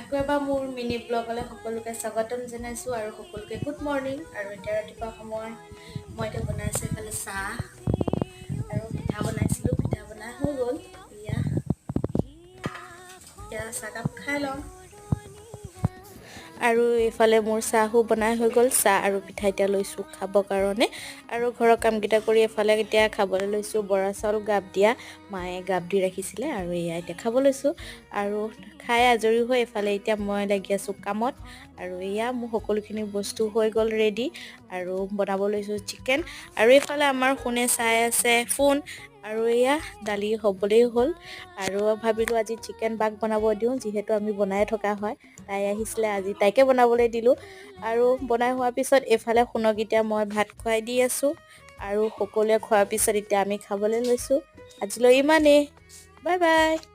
আকৌ এবাৰ মোৰ মিনি ব্লগলৈ সকলোকে স্বাগতম জনাইছোঁ আৰু সকলোকে গুড মৰ্ণিং। আৰু এতিয়া ৰাতিপুৱা সময় মই এতিয়া বনাইছোঁ এইফালে চাহ আৰু পিঠা বনাইছিলোঁ, পিঠা বনাই হৈ গ'ল। এতিয়া চাহকাপ খাই লওঁ। আৰু এইফালে মোৰ চাহো বনাই হৈ গ'ল, চাহ আৰু পিঠা এতিয়া লৈছোঁ খাবৰ কাৰণে। আৰু ঘৰৰ কামকেইটা কৰি এফালে এতিয়া খাবলৈ লৈছোঁ বৰা চাউল গাপ দিয়া, মায়ে গাপ দি ৰাখিছিলে আৰু এয়া এতিয়া খাব লৈছোঁ। আৰু খাই আজৰি হৈ এইফালে এতিয়া মই লাগি আছোঁ কামত। আৰু এয়া মোৰ সকলোখিনি বস্তু হৈ গ'ল ৰেডি আৰু বনাব লৈছোঁ চিকেন। আৰু এইফালে আমাৰ শুনে চাই আছে ফোন। আৰু এয়া দালি হ'বলেই হ'ল আৰু ভাবিলোঁ আজি চিকেন বাক বনাব দিওঁ, যিহেতু আমি বনাই থকা হয়। তাই আহিছিলে আজি তাইকে বনাবলৈ দিলোঁ। আৰু বনাই হোৱাৰ পিছত এইফালে শুনক এতিয়া মই ভাত খুৱাই দি আছোঁ। আৰু সকলোৱে খোৱাৰ পিছত এতিয়া আমি খাবলৈ লৈছোঁ। আজিলৈ ইমানেই, বাই বাই।